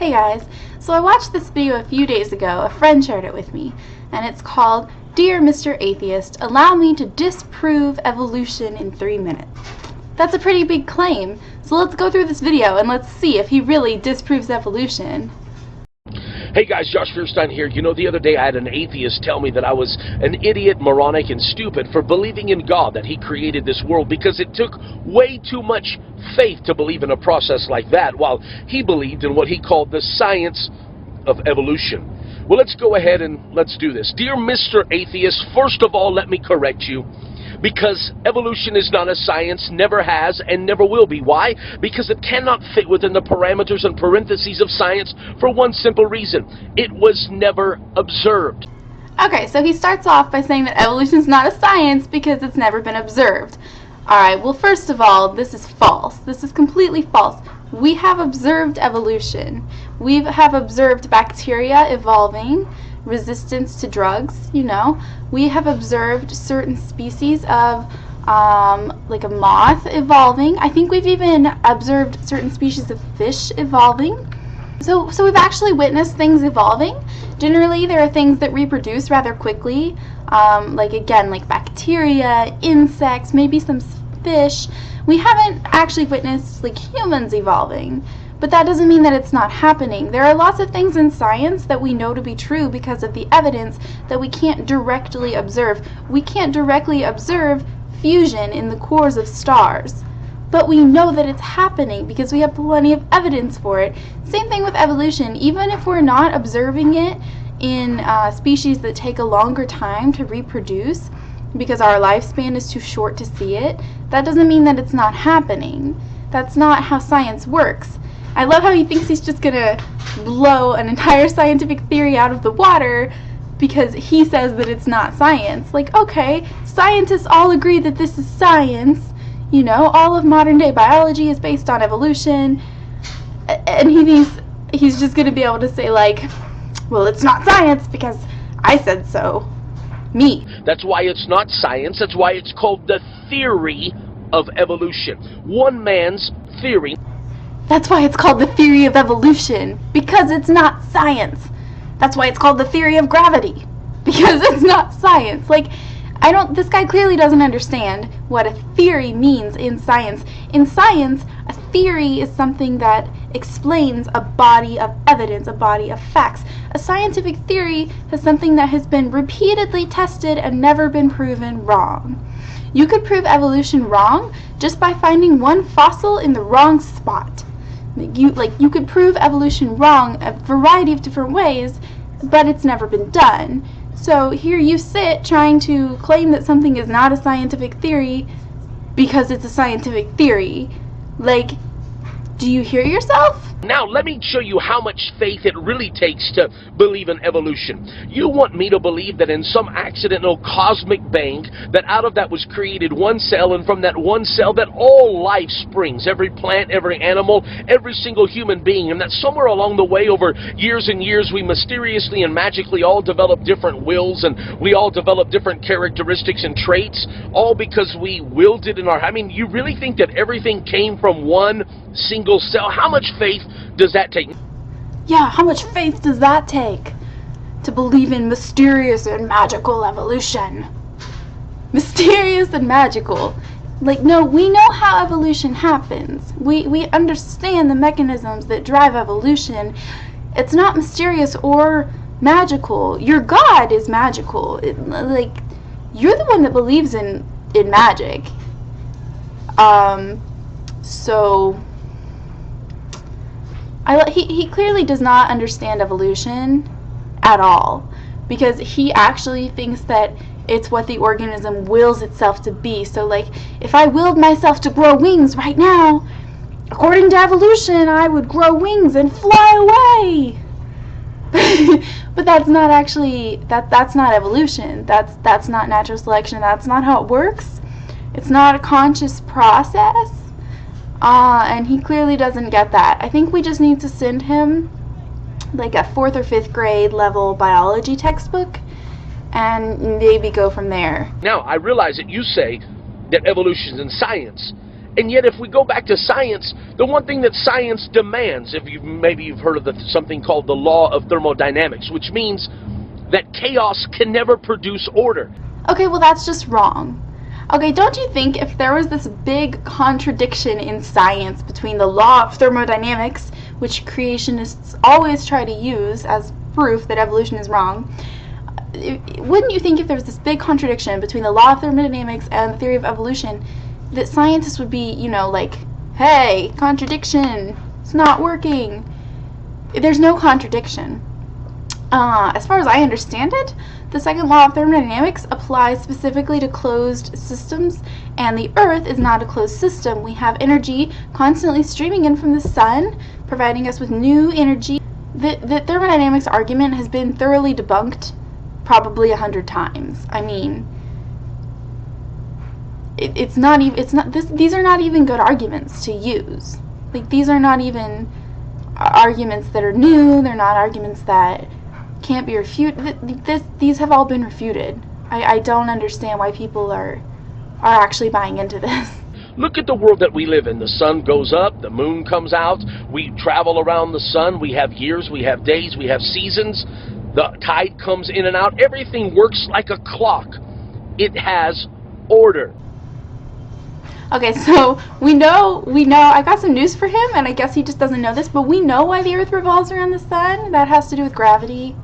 Hey guys, so I watched this video a few days ago, a friend shared it with me, and it's called Dear Mr. Atheist, Allow Me to Disprove Evolution in 3 minutes. That's a pretty big claim, so let's go through this video and let's see if he really disproves evolution. Hey guys, Josh Feuerstein here. You know, the other day I had an atheist tell me that I was an idiot, moronic, and stupid for believing in God, that he created this world, because it took way too much faith to believe in a process like that, while he believed in what he called the science of evolution. Well, let's go ahead and let's do this. Dear Mr. Atheist, first of all, let me correct you. Because evolution is not a science, never has, and never will be. Why? Because it cannot fit within the parameters and parentheses of science for one simple reason. It was never observed. Okay, so he starts off by saying that evolution is not a science because it's never been observed. Alright, well, first of all, this is false. This is completely false. We have observed evolution. We have observed bacteria evolving, resistance to drugs, you know. We have observed certain species of like a moth evolving. I think we've even observed certain species of fish evolving. So we've actually witnessed things evolving. Generally, there are things that reproduce rather quickly, like bacteria, insects, maybe some fish. We haven't actually witnessed like humans evolving. But that doesn't mean that it's not happening. There are lots of things in science that we know to be true because of the evidence that we can't directly observe. We can't directly observe fusion in the cores of stars. But we know that it's happening because we have plenty of evidence for it. Same thing with evolution. Even if we're not observing it in species that take a longer time to reproduce because our lifespan is too short to see it, that doesn't mean that it's not happening. That's not how science works. I love how he thinks he's just gonna blow an entire scientific theory out of the water because he says that it's not science. Like, okay, scientists all agree that this is science. You know, all of modern day biology is based on evolution. And he's just gonna be able to say, like, well, it's not science because I said so. Me. That's why it's not science. That's why it's called the theory of evolution. One man's theory. That's why it's called the theory of evolution, because it's not science. That's why it's called the theory of gravity, because it's not science. Like, this guy clearly doesn't understand what a theory means in science. In science, a theory is something that explains a body of evidence, a body of facts. A scientific theory is something that has been repeatedly tested and never been proven wrong. You could prove evolution wrong just by finding one fossil in the wrong spot. You could prove evolution wrong a variety of different ways, but it's never been done. So here you sit trying to claim that something is not a scientific theory because it's a scientific theory. Like, do you hear yourself? Now, let me show you how much faith it really takes to believe in evolution. You want me to believe that in some accidental cosmic bang, that out of that was created one cell, and from that one cell that all life springs, every plant, every animal, every single human being, and that somewhere along the way, over years and years, we mysteriously and magically all develop different wills, and we all develop different characteristics and traits, all because we willed it in our... I mean, you really think that everything came from one single cell? How much faith does that take? Yeah, how much faith does that take to believe in mysterious and magical evolution? Mysterious and magical. Like, no, we know how evolution happens. We understand the mechanisms that drive evolution. It's not mysterious or magical. Your God is magical. You're the one that believes in magic. He clearly does not understand evolution at all, because he actually thinks that it's what the organism wills itself to be. So, like, if I willed myself to grow wings right now, according to evolution, I would grow wings and fly away. But that's not actually, that's not evolution. That's not natural selection. That's not how it works. It's not a conscious process. And he clearly doesn't get that. I think we just need to send him like a 4th or 5th grade level biology textbook and maybe go from there. Now, I realize that you say that evolution is in science, And yet if we go back to science, the one thing that science demands, maybe you've heard of something called the law of thermodynamics, which means that chaos can never produce order. Okay, well that's just wrong. Okay, don't you think if there was this big contradiction in science between the law of thermodynamics, which creationists always try to use as proof that evolution is wrong, wouldn't you think if there was this big contradiction between the law of thermodynamics and the theory of evolution, that scientists would be, like, hey, contradiction, it's not working? There's no contradiction. As far as I understand it, the second law of thermodynamics applies specifically to closed systems, and the Earth is not a closed system. We have energy constantly streaming in from the sun, providing us with new energy. The thermodynamics argument has been thoroughly debunked probably 100 times. I mean, these are not even good arguments to use. Like, these are not even arguments that are new. They're not arguments that can't be refuted. These have all been refuted. I don't understand why people are actually buying into this. Look at the world that we live in. The sun goes up, the moon comes out, we travel around the sun, we have years, we have days, we have seasons, the tide comes in and out, everything works like a clock. It has order. Okay, so we know, I got some news for him, and I guess he just doesn't know this, but we know why the Earth revolves around the sun. That has to do with gravity.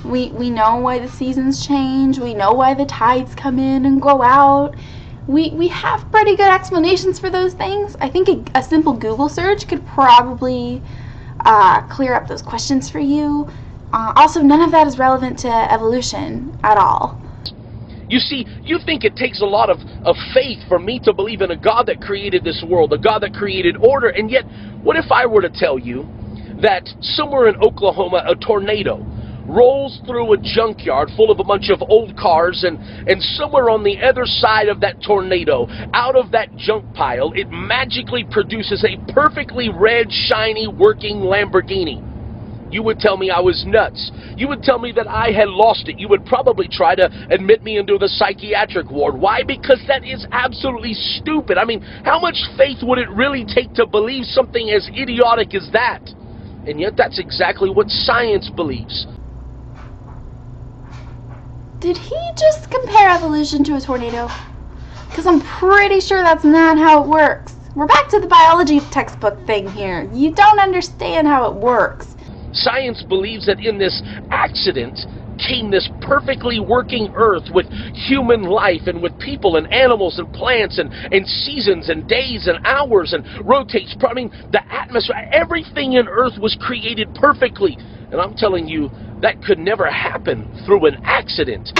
We know why the seasons change. We know why the tides come in and go out. We have pretty good explanations for those things. I think a simple Google search could probably clear up those questions for you. Also, none of that is relevant to evolution at all. You see, you think it takes a lot of faith for me to believe in a God that created this world, a God that created order, and yet, what if I were to tell you that somewhere in Oklahoma, a tornado rolls through a junkyard full of a bunch of old cars, and somewhere on the other side of that tornado, out of that junk pile, it magically produces a perfectly red, shiny, working Lamborghini? You would tell me I was nuts. You would tell me that I had lost it. You would probably try to admit me into the psychiatric ward. Why? Because that is absolutely stupid. I mean, how much faith would it really take to believe something as idiotic as that? And yet that's exactly what science believes. Did he just compare evolution to a tornado? Because I'm pretty sure that's not how it works. We're back to the biology textbook thing here. You don't understand how it works. Science believes that in this accident came this perfectly working earth with human life and with people and animals and plants and seasons and days and hours and rotates. I mean, the atmosphere, everything in earth was created perfectly. And I'm telling you, that could never happen through an accident.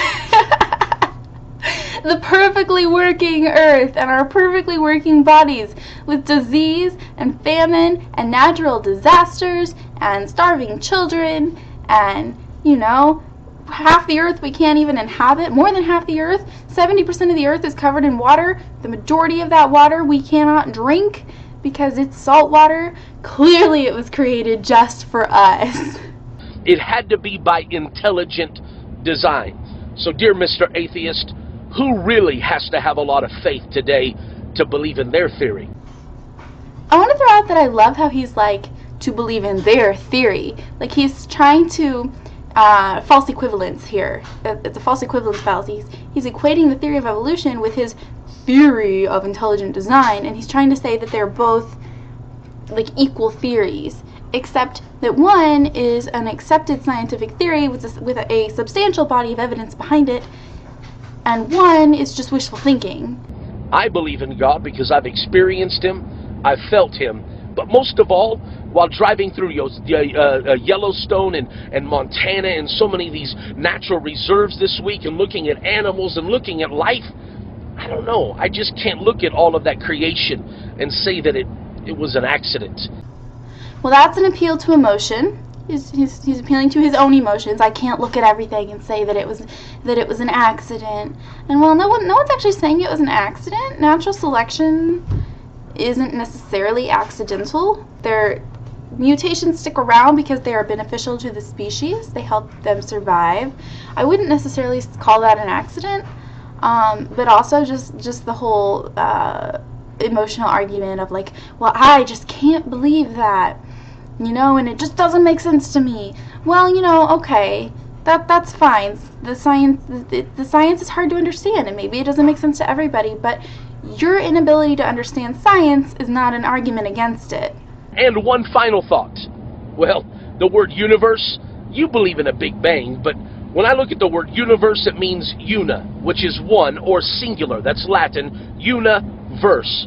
The perfectly working earth and our perfectly working bodies with disease and famine and natural disasters and starving children and, half the earth we can't even inhabit, more than half the earth, 70% of the earth is covered in water. The majority of that water we cannot drink because it's salt water. Clearly it was created just for us. It had to be by intelligent design. So, dear Mr. Atheist, who really has to have a lot of faith today to believe in their theory? I want to throw out that I love how he's like, to believe in their theory. Like, he's trying to false equivalence here. It's a false equivalence fallacy. He's equating the theory of evolution with his theory of intelligent design, and he's trying to say that they're both like equal theories, except that one is an accepted scientific theory with a substantial body of evidence behind it, and one is just wishful thinking. I believe in God because I've experienced Him, I've felt Him, but most of all, while driving through Yellowstone and Montana and so many of these natural reserves this week and looking at animals and looking at life, I don't know, I just can't look at all of that creation and say that it was an accident. Well, that's an appeal to emotion. He's appealing to his own emotions. I can't look at everything and say that it was an accident. And well, no one's actually saying it was an accident. Natural selection isn't necessarily accidental. Their mutations stick around because they are beneficial to the species. They help them survive. I wouldn't necessarily call that an accident. But also just the whole emotional argument of like, well, I just can't believe that, and it just doesn't make sense to me. Well, okay, that's fine. The science is hard to understand, and maybe it doesn't make sense to everybody, but your inability to understand science is not an argument against it. And one final thought. Well, the word universe, you believe in a Big Bang, but when I look at the word universe, it means una, which is one, or singular. That's Latin, universe.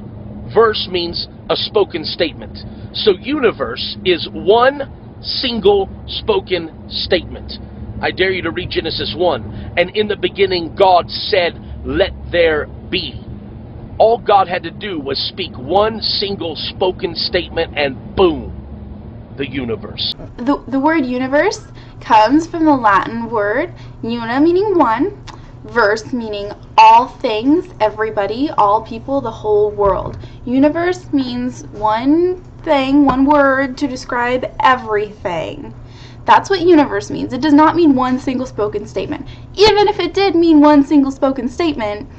Verse means a spoken statement. So universe is one single spoken statement. I dare you to read Genesis 1. And in the beginning, God said, let there be. All God had to do was speak one single spoken statement, and boom, the universe. The word universe comes from the Latin word una, meaning one, verse, meaning all things, everybody, all people, the whole world. Universe means one thing, one word to describe everything. That's what universe means. It does not mean one single spoken statement. Even if it did mean one single spoken statement,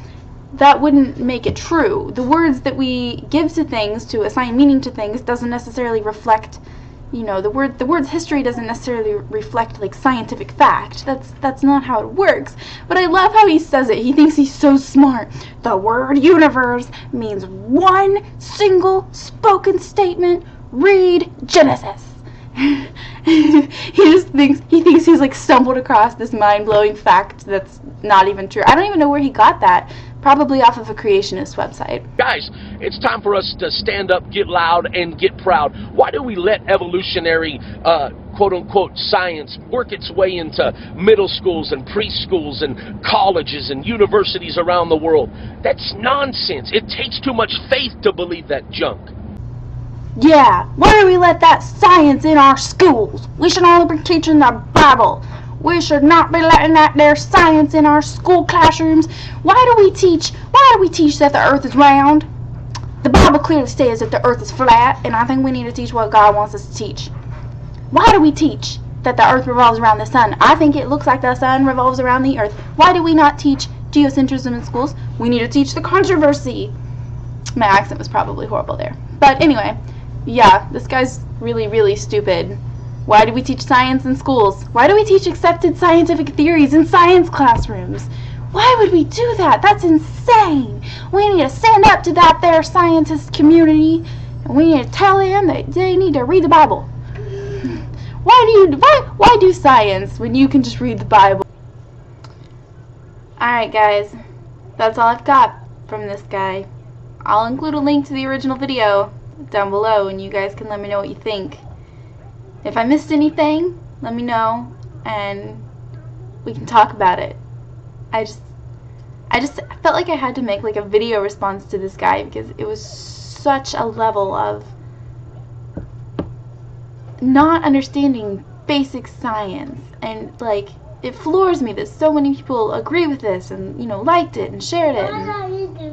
that wouldn't make it true. The words that we give to things to assign meaning to things doesn't necessarily reflect, the word's history doesn't necessarily reflect like scientific fact. That's not how it works. But I love how he says it. He thinks he's so smart. The word universe means one single spoken statement. Read Genesis. he thinks he's like stumbled across this mind-blowing fact that's not even true. I don't even know where he got that. Probably off of a Creationist website. Guys, it's time for us to stand up, get loud, and get proud. Why do we let evolutionary, quote-unquote, science work its way into middle schools and preschools and colleges and universities around the world? That's nonsense. It takes too much faith to believe that junk. Yeah, why do we let that science in our schools? We should only be teaching the Bible. We should not be letting that there science in our school classrooms. Why do we teach that the earth is round? The Bible clearly says that the earth is flat, and I think we need to teach what God wants us to teach. Why do we teach that the earth revolves around the sun? I think it looks like the sun revolves around the earth. Why do we not teach geocentrism in schools? We need to teach the controversy. My accent was probably horrible there. But anyway, yeah, this guy's really, really stupid. Why do we teach science in schools? Why do we teach accepted scientific theories in science classrooms? Why would we do that? That's insane. We need to stand up to that there scientist community, and we need to tell them that they need to read the Bible. Why do science when you can just read the Bible? Alright guys, that's all I've got from this guy. I'll include a link to the original video down below, and you guys can let me know what you think. If I missed anything, let me know, and we can talk about it. I just felt like I had to make like a video response to this guy because it was such a level of not understanding basic science, and like it floors me that so many people agree with this and liked it and shared it. And